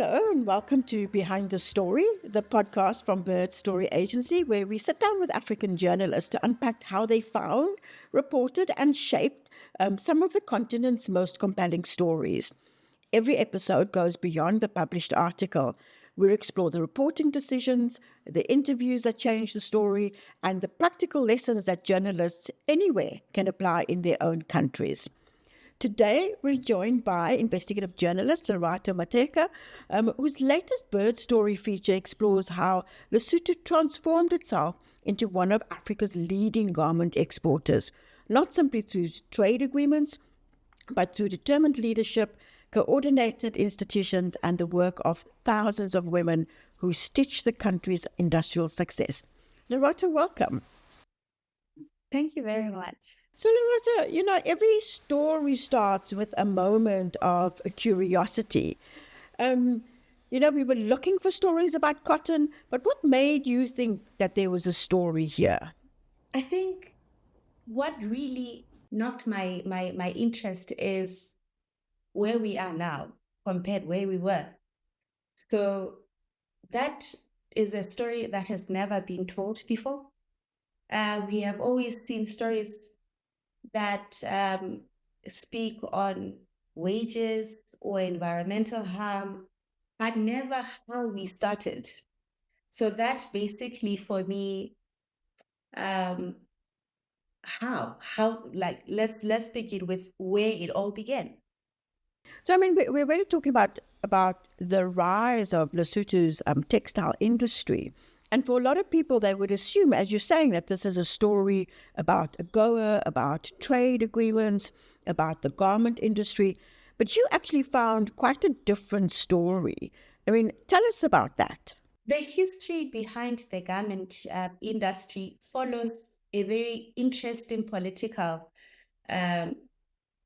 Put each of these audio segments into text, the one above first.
Hello and welcome to Behind the Story, the podcast from Bird Story Agency, where we sit down with African journalists to unpack how they found, reported, and shaped some of the continent's most compelling stories. Every episode goes beyond the published article. We explore the reporting decisions, the interviews that change the story, and the practical lessons that journalists anywhere can apply in their own countries. Today, we're joined by investigative journalist Lerato Matheka, whose latest bird story feature explores how Lesotho transformed itself into one of Africa's leading garment exporters, not simply through trade agreements, but through determined leadership, coordinated institutions, and the work of thousands of women who stitch the country's industrial success. Lerato, welcome. Thank you very much. So, Loretta, every story starts with a moment of curiosity. We were looking for stories about cotton, but what made you think that there was a story here? I think what really knocked my interest is where we are now compared where we were. So that is a story that has never been told before. We have always seen stories that speak on wages or environmental harm, but never how we started. So that basically for me, like let's begin with where it all began. So, we're really talking about the rise of Lesotho's textile industry. And for a lot of people, they would assume, as you're saying, that this is a story about AGOA, about trade agreements, about the garment industry. But you actually found quite a different story. Tell us about that. The history behind the garment industry follows a very interesting um,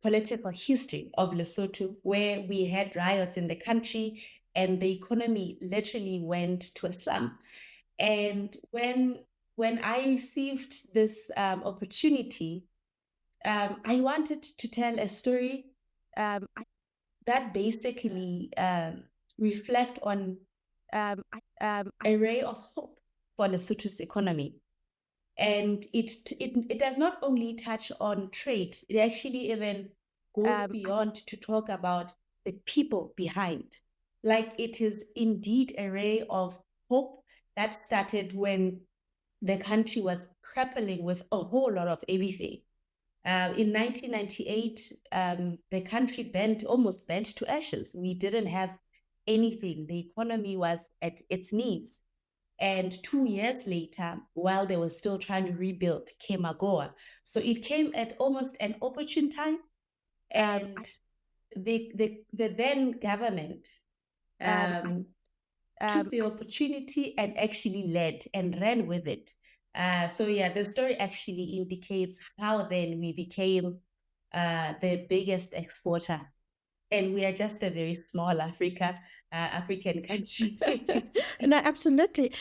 political history of Lesotho, where we had riots in the country and the economy literally went to a slump. And when I received this opportunity, I wanted to tell a story that basically reflect on a ray of hope for Lesotho's economy. And it does not only touch on trade, it actually even goes beyond to talk about the people behind. Like it is indeed a ray of hope that started when the country was grappling with a whole lot of everything. In 1998, the country almost bent to ashes. We didn't have anything. The economy was at its knees. And 2 years later, while they were still trying to rebuild, came AGOA. So it came at almost an opportune time. And the then government took the opportunity and actually led and ran with it. The story actually indicates how then we became the biggest exporter. And we are just a very small African country. No, absolutely.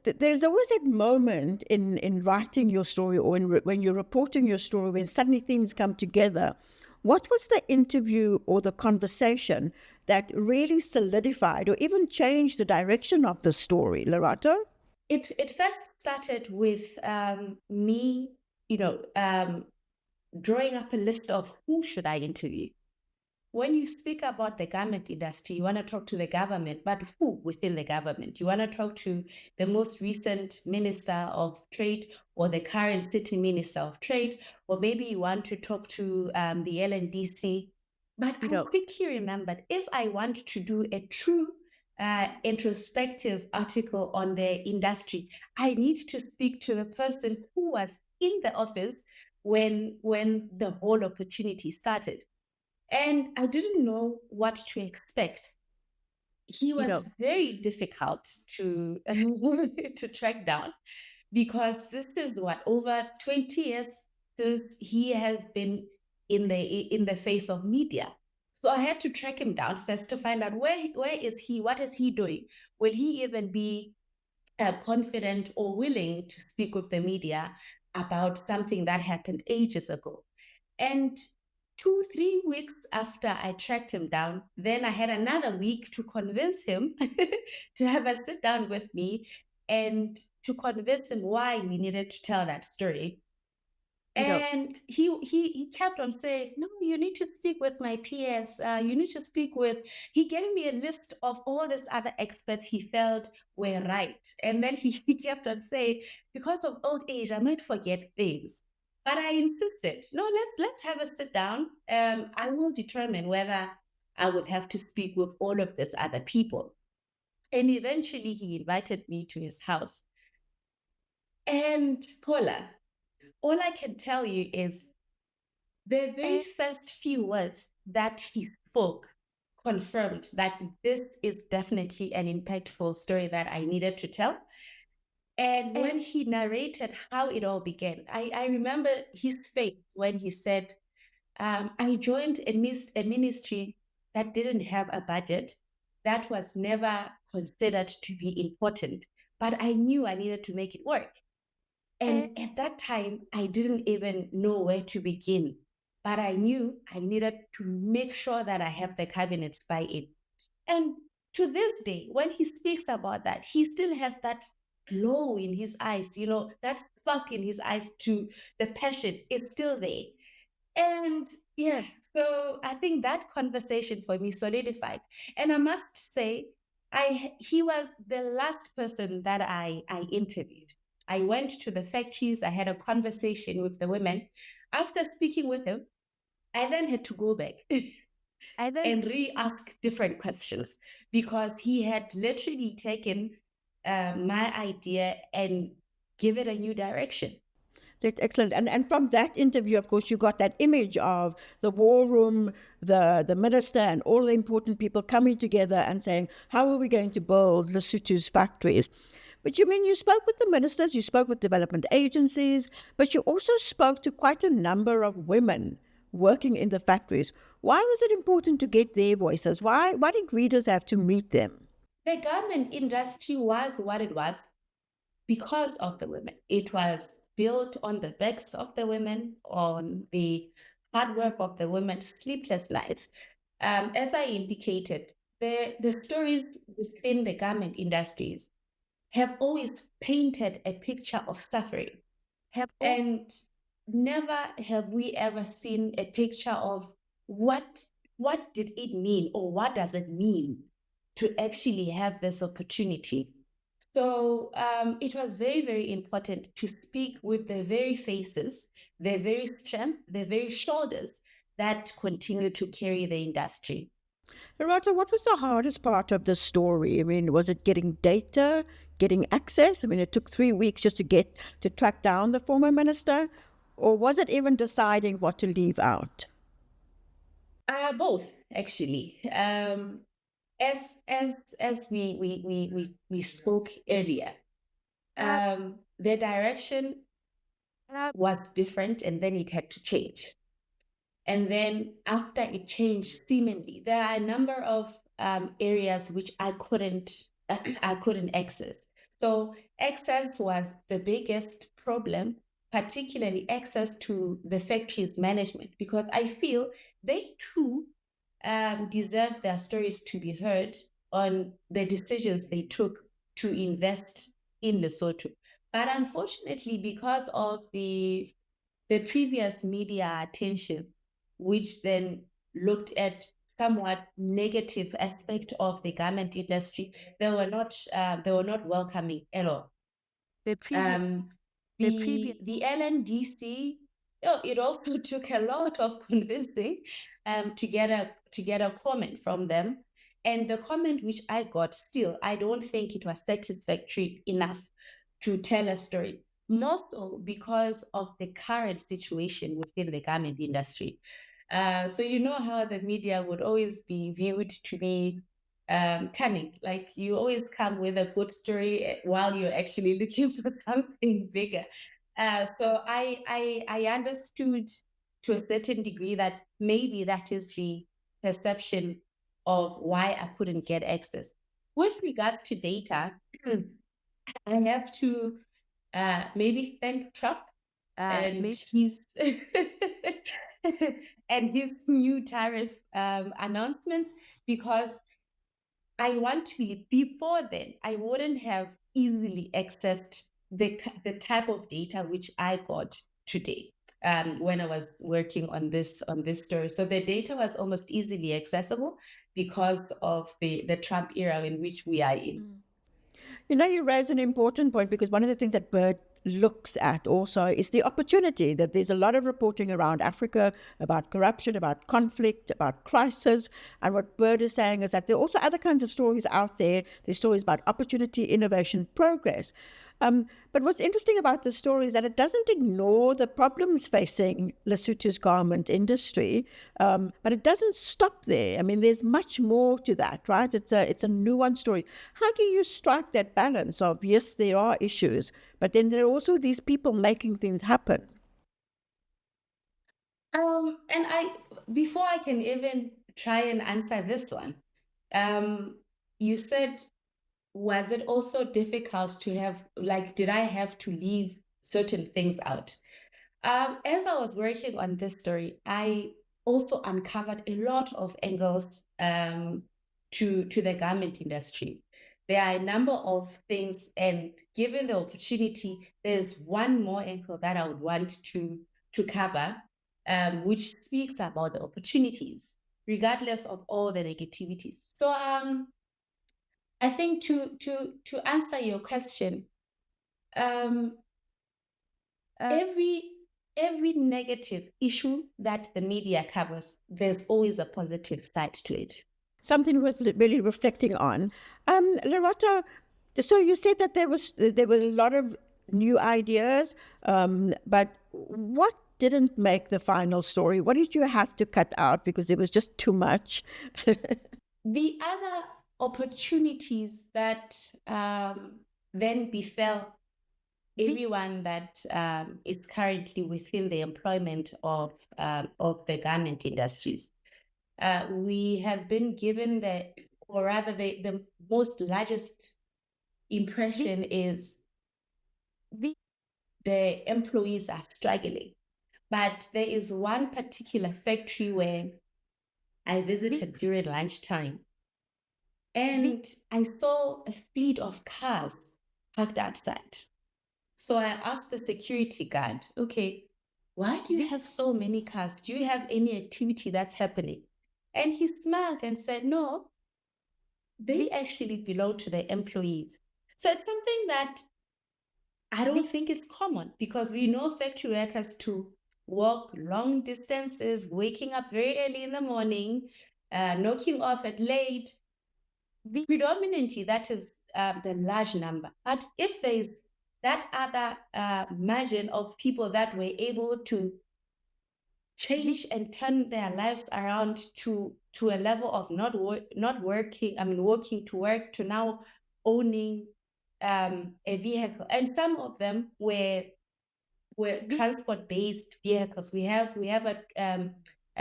There's always that moment in writing your story or when you're reporting your story when suddenly things come together. What was the interview or the conversation that really solidified or even changed the direction of the story, Lerato? It first started with me, drawing up a list of who should I interview. When you speak about the garment industry, you want to talk to the government, but who within the government? You want to talk to the most recent Minister of Trade or the current sitting Minister of Trade, or maybe you want to talk to the LNDC. But I quickly remembered if I want to do a true introspective article on the industry, I need to speak to the person who was in the office when the whole opportunity started. And I didn't know what to expect. He was very difficult to to track down because this is over 20 years since he has been in the face of media. So I had to track him down first to find out where is he, what is he doing? Will he even be confident or willing to speak with the media about something that happened ages ago? And 2, 3 weeks after I tracked him down, then I had another week to convince him to have a sit down with me and to convince him why we needed to tell that story. Yeah. And he kept on saying, "No, you need to speak with my peers. You need to speak with." He gave me a list of all these other experts he felt were right, and then he kept on saying, "Because of old age, I might forget things." But I insisted, "No, let's have a sit down. I will determine whether I would have to speak with all of these other people." And eventually, he invited me to his house. And Paula, all I can tell you is the very first few words that he spoke confirmed that this is definitely an impactful story that I needed to tell. And when he narrated how it all began, I remember his face when he said, I joined a ministry that didn't have a budget, that was never considered to be important, but I knew I needed to make it work. And at that time, I didn't even know where to begin, but I knew I needed to make sure that I have the cabinet's buy in. And to this day, when he speaks about that, he still has that glow in his eyes, that spark in his eyes to the passion is still there. And yeah, so I think that conversation for me solidified. And I must say, he was the last person that I interviewed. I went to the factories, I had a conversation with the women. After speaking with him, I then had to go back and re-ask different questions because he had literally taken my idea and give it a new direction. That's excellent. And from that interview, of course, you got that image of the war room, the minister, and all the important people coming together and saying, how are we going to build Lesotho's factories? But you mean you spoke with the ministers, you spoke with development agencies, but you also spoke to quite a number of women working in the factories. Why was it important to get their voices? Why did readers have to meet them? The garment industry was what it was because of the women. It was built on the backs of the women, on the hard work of the women, sleepless nights. As I indicated, the stories within the garment industries have always painted a picture of suffering. And never have we ever seen a picture of what what did it mean or what does it mean to actually have this opportunity. So it was very, very important to speak with the very faces, the very strength, the very shoulders that continue to carry the industry. Lerato, what was the hardest part of the story? I mean, was it getting data, getting access? I mean, it took 3 weeks just to track down the former minister, or was it even deciding what to leave out? Both, actually. As we spoke earlier, the direction was different, and then it had to change. And then after it changed seemingly, there are a number of areas which I couldn't access. So access was the biggest problem, particularly access to the factory's management, because I feel they too deserve their stories to be heard on the decisions they took to invest in Lesotho. But unfortunately, because of the previous media attention, which then looked at somewhat negative aspect of the garment industry, they were not welcoming at all. Um, the LNDC, it also took a lot of convincing to get a comment from them. And the comment which I got, still, I don't think it was satisfactory enough to tell a story. More so because of the current situation within the garment industry. So you know how the media would always be viewed to be cunning. Like you always come with a good story while you're actually looking for something bigger. So I understood to a certain degree that maybe that is the perception of why I couldn't get access. With regards to data, I have to maybe thank Trump and his and his new tariff announcements, because I want to believe before then, I wouldn't have easily accessed the type of data which I got today when I was working on this story. So the data was almost easily accessible because of the Trump era in which we are in. You know, you raise an important point, because one of the things that Bird looks at also is the opportunity that there's a lot of reporting around Africa about corruption, about conflict, about crisis. And what Bird is saying is that there are also other kinds of stories out there. There's stories about opportunity, innovation, progress. But what's interesting about the story is that it doesn't ignore the problems facing Lesotho's garment industry, but it doesn't stop there. I mean, there's much more to that, right? It's a nuanced story. How do you strike that balance of, yes, there are issues, but then there are also these people making things happen? And before I can even try and answer this one, you said, was it also difficult to have, like, did I have to leave certain things out? As I was working on this story, I also uncovered a lot of angles to the garment industry. There are a number of things, and given the opportunity, there's one more angle that I would want to cover, which speaks about the opportunities, regardless of all the negativities. So I think to answer your question, um, every negative issue that the media covers, there's always a positive side to it. Something worth really reflecting on. Lerato, so you said that there were a lot of new ideas, but what didn't make the final story? What did you have to cut out because it was just too much? The other opportunities that then befell everyone that is currently within the employment of the garment industries. We have been given or rather the most largest impression is the employees are struggling. But there is one particular factory where I visited during lunchtime, and I saw a fleet of cars parked outside. So I asked the security guard, okay, why do you have so many cars? Do you have any activity that's happening? And he smiled and said, no, they actually belong to the employees. So it's something that I don't think is common, because we know factory workers to walk long distances, waking up very early in the morning, knocking off at late. Predominantly, that is the large number. But if there is that other margin of people that were able to change and turn their lives around to a level of not working, working to work, to now owning a vehicle, and some of them were transport based vehicles. We have a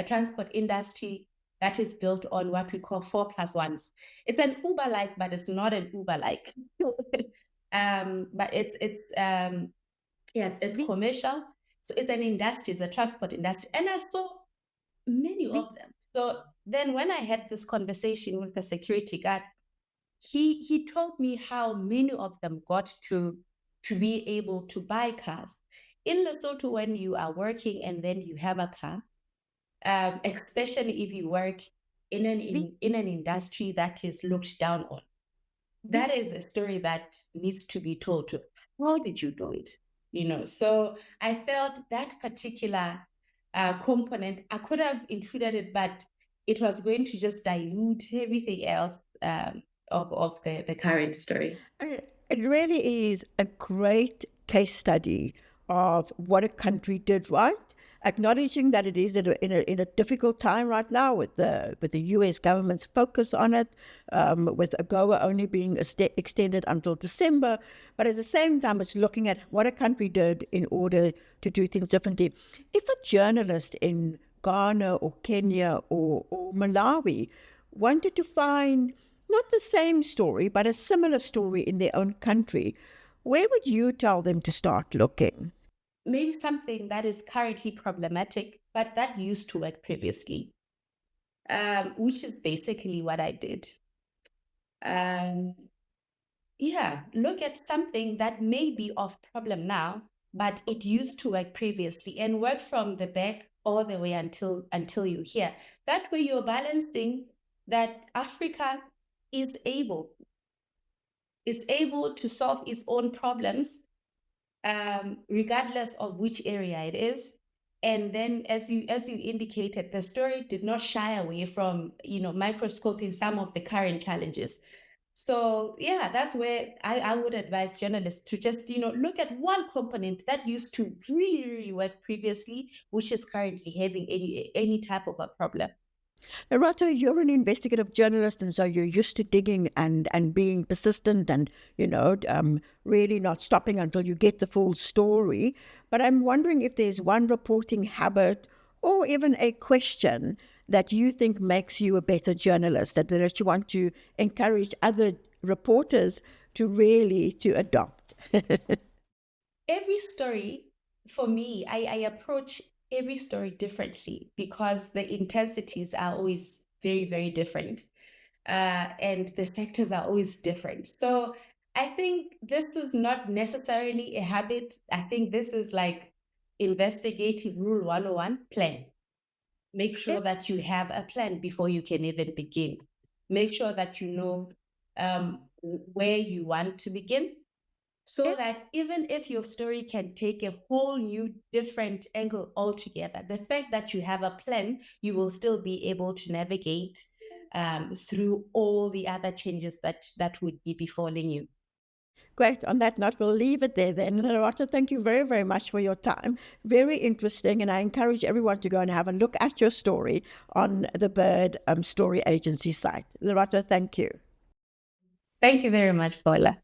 transport industry that is built on what we call 4+1s. It's an Uber like, but it's not an Uber like. But it's commercial. So it's an industry, it's a transport industry. And I saw many of them. So then when I had this conversation with the security guard, he told me how many of them got to be able to buy cars. In Lesotho, when you are working and then you have a car, especially if you work in an industry that is looked down on, that is a story that needs to be told. To how did you do it? So I felt that particular component, I could have included it, but it was going to just dilute everything else of the current story. It really is a great case study of what a country did right, acknowledging that it is in a difficult time right now with the U.S. government's focus on it, with AGOA only being extended until December, but at the same time, it's looking at what a country did in order to do things differently. If a journalist in Ghana or Kenya or Malawi wanted to find not the same story, but a similar story in their own country, where would you tell them to start looking? maybe something that is currently problematic, but that used to work previously, which is basically what I did. Um, yeah, look at something that may be of problem now, but it used to work previously, and work from the back all the way until you're here. That way you're balancing that Africa is able to solve its own problems, regardless of which area it is. And then, as you indicated, the story did not shy away from microscoping some of the current challenges. So yeah, that's where I would advise journalists to just look at one component that used to really really work previously, which is currently having any type of a problem. Lerato, you're an investigative journalist, and so you're used to digging and being persistent and, really not stopping until you get the full story. But I'm wondering if there's one reporting habit or even a question that you think makes you a better journalist, that you want to encourage other reporters to adopt. Every story, for me, I approach every story differently because the intensities are always very, very different. And the sectors are always different. So I think this is not necessarily a habit. I think this is like investigative rule 101: plan. Make sure that you have a plan before you can even begin. Make sure that you know where you want to begin, so that even if your story can take a whole new different angle altogether, the fact that you have a plan, you will still be able to navigate through all the other changes that would be befalling you. Great. On that note, we'll leave it there then. Lerato, thank you very, very much for your time. Very interesting. And I encourage everyone to go and have a look at your story on the Bird Story Agency site. Lerato, thank you. Thank you very much, Paula.